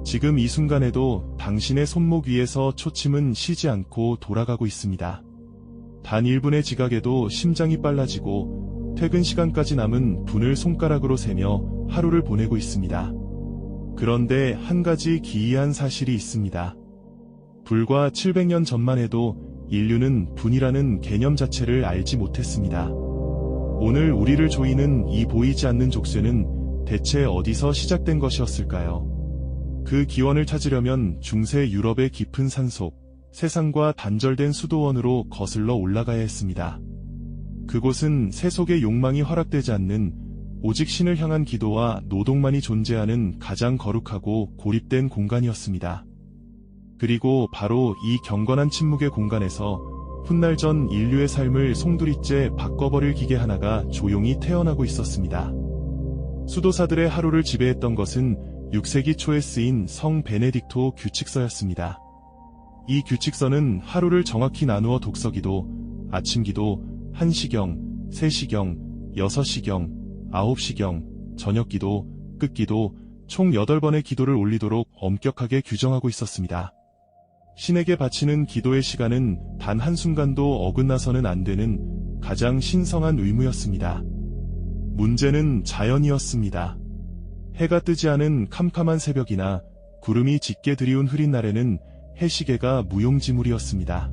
지금 이 순간에도 당신의 손목 위에서 초침은 쉬지 않고 돌아가고 있습니다. 단 1분의 지각에도 심장이 빨라지고 퇴근 시간까지 남은 분을 손가락으로 세며 하루를 보내고 있습니다. 그런데 한 가지 기이한 사실이 있습니다. 불과 700년 전만 해도 인류는 분이라는 개념 자체를 알지 못했습니다. 오늘 우리를 조이는 이 보이지 않는 족쇄는 대체 어디서 시작된 것이었을까요? 그 기원을 찾으려면 중세 유럽의 깊은 산속, 세상과 단절된 수도원으로 거슬러 올라가야 했습니다. 그곳은 세속의 욕망이 허락되지 않는 오직 신을 향한 기도와 노동만이 존재하는 가장 거룩하고 고립된 공간이었습니다. 그리고 바로 이 경건한 침묵의 공간에서 훗날 전 인류의 삶을 송두리째 바꿔버릴 기계 하나가 조용히 태어나고 있었습니다. 수도사들의 하루를 지배했던 것은 6세기 초에 쓰인 성 베네딕토 규칙서였습니다. 이 규칙서는 하루를 정확히 나누어 독서기도, 아침기도, 1시경, 3시경, 6시경, 9시경, 저녁기도, 끝기도, 총 8번의 기도를 올리도록 엄격하게 규정하고 있었습니다. 신에게 바치는 기도의 시간은 단 한순간도 어긋나서는 안 되는 가장 신성한 의무였습니다. 문제는 자연이었습니다. 해가 뜨지 않은 캄캄한 새벽이나 구름이 짙게 드리운 흐린 날에는 해시계가 무용지물이었습니다.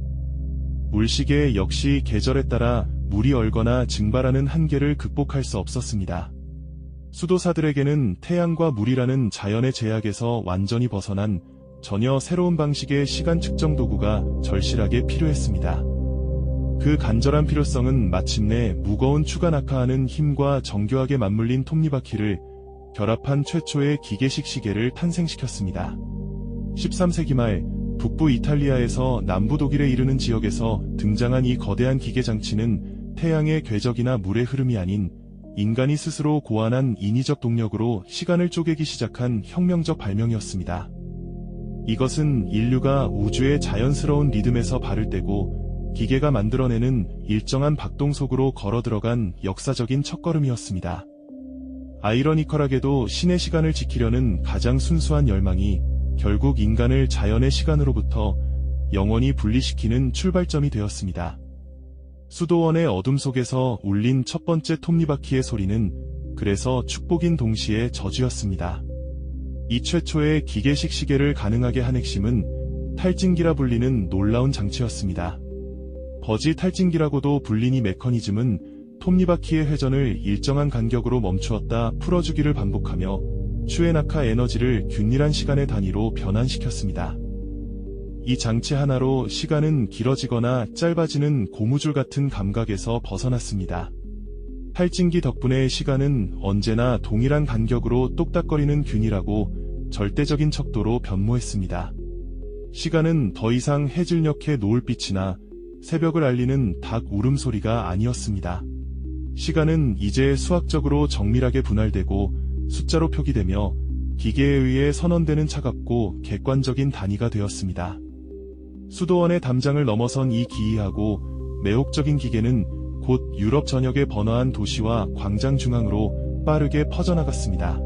물시계 역시 계절에 따라 물이 얼거나 증발하는 한계를 극복할 수 없었습니다. 수도사들에게는 태양과 물이라는 자연의 제약에서 완전히 벗어난 전혀 새로운 방식의 시간 측정 도구가 절실하게 필요했습니다. 그 간절한 필요성은 마침내 무거운 추가 낙하하는 힘과 정교하게 맞물린 톱니바퀴를 결합한 최초의 기계식 시계를 탄생시켰습니다. 13세기 말 북부 이탈리아에서 남부 독일에 이르는 지역에서 등장한 이 거대한 기계 장치는 태양의 궤적이나 물의 흐름이 아닌 인간이 스스로 고안한 인위적 동력으로 시간을 쪼개기 시작한 혁명적 발명이었습니다. 이것은 인류가 우주의 자연스러운 리듬에서 발을 떼고 기계가 만들어내는 일정한 박동 속으로 걸어 들어간 역사적인 첫걸음이었습니다. 아이러니컬하게도 신의 시간을 지키려는 가장 순수한 열망이 결국 인간을 자연의 시간으로부터 영원히 분리시키는 출발점이 되었습니다. 수도원의 어둠 속에서 울린 첫 번째 톱니바퀴의 소리는 그래서 축복인 동시에 저주였습니다. 이 최초의 기계식 시계를 가능하게 한 핵심은 탈진기라 불리는 놀라운 장치였습니다. 버지 탈진기라고도 불린 이 메커니즘은 톱니바퀴의 회전을 일정한 간격으로 멈추었다 풀어주기를 반복하며 추에낙하 에너지를 균일한 시간의 단위로 변환시켰습니다. 이 장치 하나로 시간은 길어지거나 짧아지는 고무줄 같은 감각에서 벗어났습니다. 탈진기 덕분에 시간은 언제나 동일한 간격으로 똑딱거리는 균일하고 절대적인 척도로 변모했습니다. 시간은 더 이상 해질녘의 노을빛이나 새벽을 알리는 닭 울음소리가 아니었습니다. 시간은 이제 수학적으로 정밀하게 분할되고 숫자로 표기되며 기계에 의해 선언되는 차갑고 객관적인 단위가 되었습니다. 수도원의 담장을 넘어선 이 기이하고 매혹적인 기계는 곧 유럽 전역의 번화한 도시와 광장 중앙으로 빠르게 퍼져나갔습니다.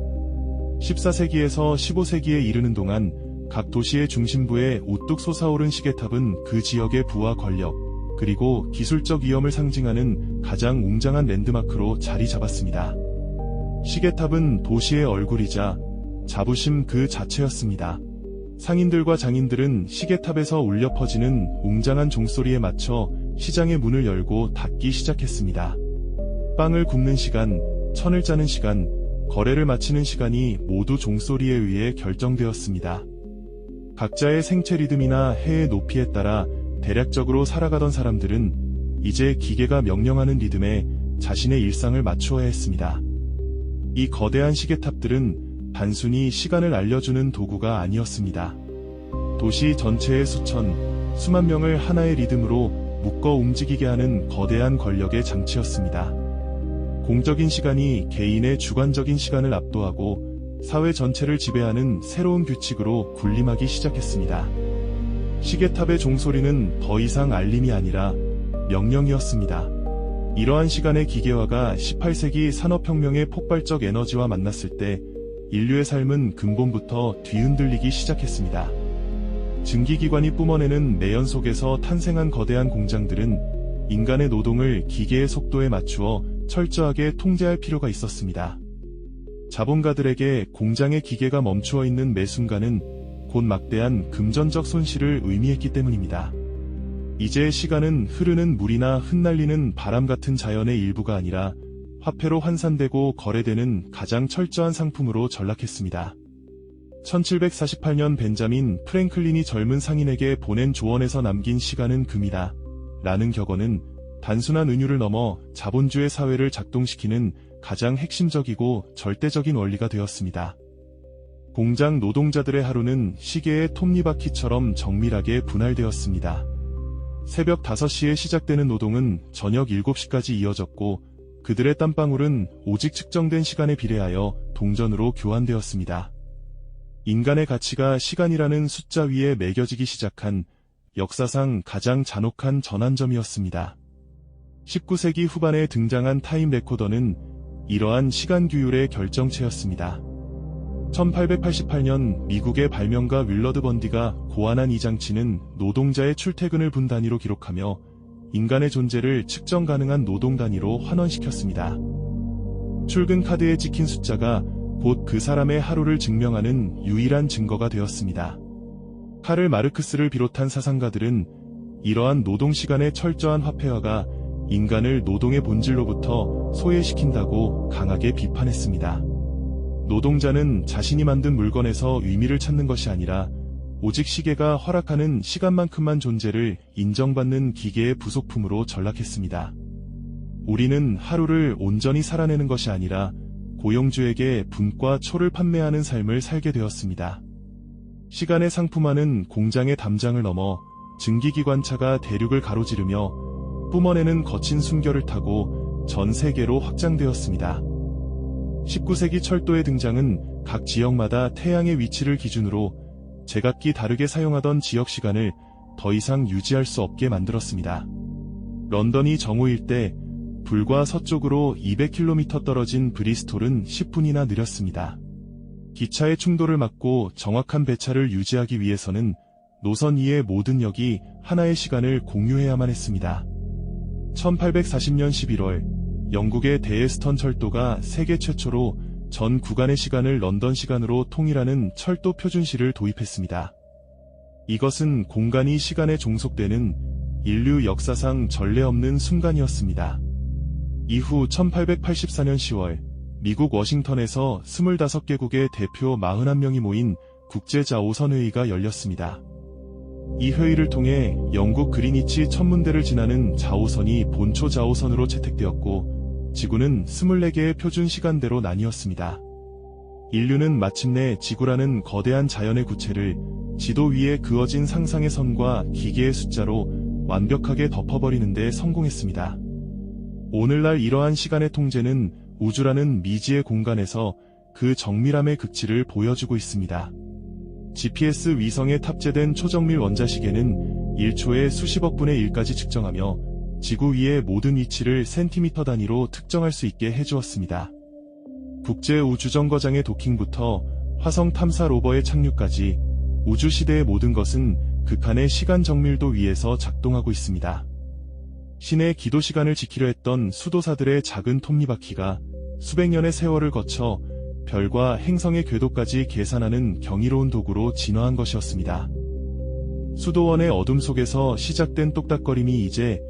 14세기에서 15세기에 이르는 동안 각 도시의 중심부에 우뚝 솟아오른 시계탑은 그 지역의 부와 권력, 그리고 기술적 위엄을 상징하는 가장 웅장한 랜드마크로 자리 잡았습니다. 시계탑은 도시의 얼굴이자 자부심 그 자체였습니다. 상인들과 장인들은 시계탑에서 울려 퍼지는 웅장한 종소리에 맞춰 시장의 문을 열고 닫기 시작했습니다. 빵을 굽는 시간, 천을 짜는 시간, 거래를 마치는 시간이 모두 종소리에 의해 결정되었습니다. 각자의 생체 리듬이나 해의 높이에 따라 대략적으로 살아가던 사람들은 이제 기계가 명령하는 리듬에 자신의 일상을 맞추어야 했습니다. 이 거대한 시계탑들은 단순히 시간을 알려주는 도구가 아니었습니다. 도시 전체의 수만 명을 하나의 리듬으로 묶어 움직이게 하는 거대한 권력의 장치였습니다. 공적인 시간이 개인의 주관적인 시간을 압도하고 사회 전체를 지배하는 새로운 규칙으로 군림하기 시작했습니다. 시계탑의 종소리는 더 이상 알림이 아니라 명령이었습니다. 이러한 시간의 기계화가 18세기 산업혁명의 폭발적 에너지와 만났을 때 인류의 삶은 근본부터 뒤흔들리기 시작했습니다. 증기기관이 뿜어내는 매연 속에서 탄생한 거대한 공장들은 인간의 노동을 기계의 속도에 맞추어 철저하게 통제할 필요가 있었습니다. 자본가들에게 공장의 기계가 멈추어 있는 매 순간은 곧 막대한 금전적 손실을 의미했기 때문입니다. 이제 시간은 흐르는 물이나 흩날리는 바람 같은 자연의 일부가 아니라 화폐로 환산되고 거래되는 가장 철저한 상품으로 전락했습니다. 1748년 벤자민 프랭클린이 젊은 상인에게 보낸 조언에서 남긴 시간은 금이다 라는 격언은 단순한 은유를 넘어 자본주의 사회를 작동시키는 가장 핵심적이고 절대적인 원리가 되었습니다. 공장 노동자들의 하루는 시계의 톱니바퀴처럼 정밀하게 분할되었습니다. 새벽 5시에 시작되는 노동은 저녁 7시까지 이어졌고 그들의 땀방울은 오직 측정된 시간에 비례하여 동전으로 교환되었습니다. 인간의 가치가 시간이라는 숫자 위에 매겨지기 시작한 역사상 가장 잔혹한 전환점이었습니다. 19세기 후반에 등장한 타임 레코더는 이러한 시간 규율의 결정체였습니다. 1888년 미국의 발명가 윌러드 번디가 고안한 이 장치는 노동자의 출퇴근을 분 단위로 기록하며 인간의 존재를 측정 가능한 노동 단위로 환원시켰습니다. 출근 카드에 찍힌 숫자가 곧 그 사람의 하루를 증명하는 유일한 증거가 되었습니다. 카를 마르크스를 비롯한 사상가들은 이러한 노동시간의 철저한 화폐화가 인간을 노동의 본질로부터 소외시킨다고 강하게 비판했습니다. 노동자는 자신이 만든 물건에서 의미를 찾는 것이 아니라 오직 시계가 허락하는 시간만큼만 존재를 인정받는 기계의 부속품으로 전락했습니다. 우리는 하루를 온전히 살아내는 것이 아니라 고용주에게 분과 초를 판매하는 삶을 살게 되었습니다. 시간의 상품화는 공장의 담장을 넘어 증기기관차가 대륙을 가로지르며 뿜어내는 거친 순결을 타고 전 세계로 확장되었습니다. 19세기 철도의 등장은 각 지역마다 태양의 위치를 기준으로 제각기 다르게 사용하던 지역 시간을 더 이상 유지할 수 없게 만들었습니다. 런던이 정오일 때 불과 서쪽으로 200km 떨어진 브리스톨은 10분이나 느렸습니다. 기차의 충돌을 막고 정확한 배차를 유지하기 위해서는 노선 위의 모든 역이 하나의 시간을 공유해야만 했습니다. 1840년 11월 영국의 대에스턴 철도가 세계 최초로 전 구간의 시간을 런던 시간으로 통일하는 철도 표준시를 도입했습니다. 이것은 공간이 시간에 종속되는 인류 역사상 전례 없는 순간이었습니다. 이후 1884년 10월 미국 워싱턴에서 25개국의 대표 41명이 모인 국제자오선회의가 열렸습니다. 이 회의를 통해 영국 그리니치 천문대를 지나는 자오선이 본초 자오선으로 채택되었고 지구는 24개의 표준 시간대로 나뉘었습니다. 인류는 마침내 지구라는 거대한 자연의 구체를 지도 위에 그어진 상상의 선과 기계의 숫자로 완벽하게 덮어버리는 데 성공했습니다. 오늘날 이러한 시간의 통제는 우주라는 미지의 공간에서 그 정밀함의 극치를 보여주고 있습니다. GPS 위성에 탑재된 초정밀 원자시계는 1초에 수십억 분의 1까지 측정하며 지구 위의 모든 위치를 센티미터 단위로 특정할 수 있게 해주었습니다. 국제우주정거장의 도킹부터 화성 탐사 로버의 착륙까지 우주시대의 모든 것은 극한의 시간 정밀도 위에서 작동하고 있습니다. 신의 기도 시간을 지키려 했던 수도사들의 작은 톱니바퀴가 수백 년의 세월을 거쳐 별과 행성의 궤도까지 계산하는 경이로운 도구로 진화한 것이었습니다. 수도원의 어둠 속에서 시작된 똑딱거림이 이제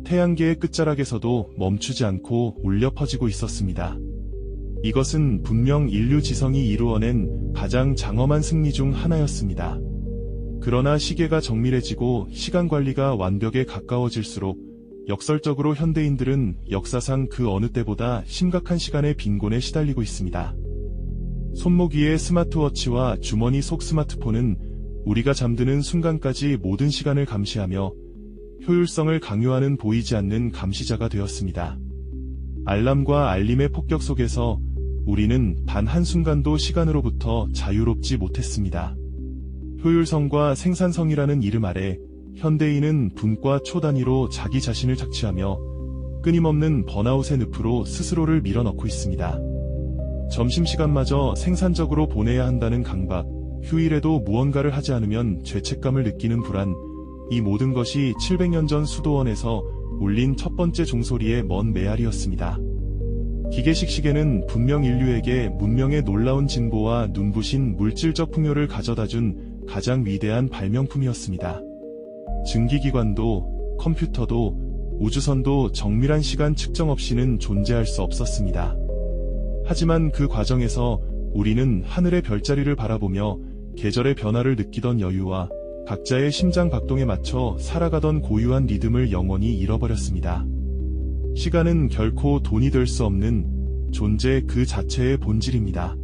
태양계의 끝자락에서도 멈추지 않고 울려 퍼지고 있었습니다. 이것은 분명 인류 지성이 이루어낸 가장 장엄한 승리 중 하나였습니다. 그러나 시계가 정밀해지고 시간 관리가 완벽에 가까워질수록 역설적으로 현대인들은 역사상 그 어느 때보다 심각한 시간의 빈곤에 시달리고 있습니다. 손목 위의 스마트워치와 주머니 속 스마트폰은 우리가 잠드는 순간까지 모든 시간을 감시하며 효율성을 강요하는 보이지 않는 감시자가 되었습니다. 알람과 알림의 폭격 속에서 우리는 단 한순간도 시간으로부터 자유롭지 못했습니다. 효율성과 생산성이라는 이름 아래 현대인은 분과 초 단위로 자기 자신을 착취하며 끊임없는 번아웃의 늪으로 스스로를 밀어넣고 있습니다. 점심시간마저 생산적으로 보내야 한다는 강박, 휴일에도 무언가를 하지 않으면 죄책감을 느끼는 불안, 이 모든 것이 700년 전 수도원에서 울린 첫 번째 종소리의 먼 메아리였습니다. 기계식 시계는 분명 인류에게 문명의 놀라운 진보와 눈부신 물질적 풍요를 가져다준 가장 위대한 발명품이었습니다. 증기기관도, 컴퓨터도, 우주선도 정밀한 시간 측정 없이는 존재할 수 없었습니다. 하지만 그 과정에서 우리는 하늘의 별자리를 바라보며 계절의 변화를 느끼던 여유와 각자의 심장 박동에 맞춰 살아가던 고유한 리듬을 영원히 잃어버렸습니다. 시간은 결코 돈이 될 수 없는 존재 그 자체의 본질입니다.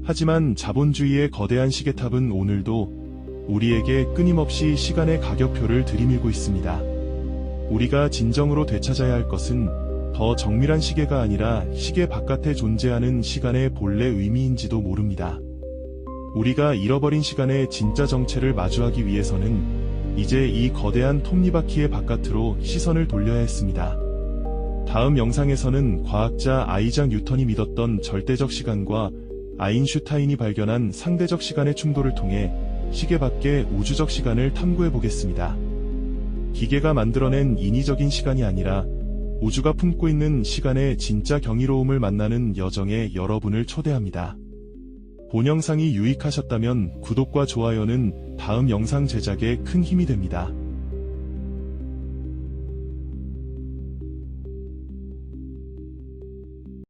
하지만 자본주의의 거대한 시계탑은 오늘도 우리에게 끊임없이 시간의 가격표를 들이밀고 있습니다. 우리가 진정으로 되찾아야 할 것은 더 정밀한 시계가 아니라 시계 바깥에 존재하는 시간의 본래 의미인지도 모릅니다. 우리가 잃어버린 시간의 진짜 정체를 마주하기 위해서는 이제 이 거대한 톱니바퀴의 바깥으로 시선을 돌려야 했습니다. 다음 영상에서는 과학자 아이작 뉴턴이 믿었던 절대적 시간과 아인슈타인이 발견한 상대적 시간의 충돌을 통해 시계 밖의 우주적 시간을 탐구해 보겠습니다. 기계가 만들어낸 인위적인 시간이 아니라 우주가 품고 있는 시간의 진짜 경이로움을 만나는 여정에 여러분을 초대합니다. 본 영상이 유익하셨다면 구독과 좋아요는 다음 영상 제작에 큰 힘이 됩니다.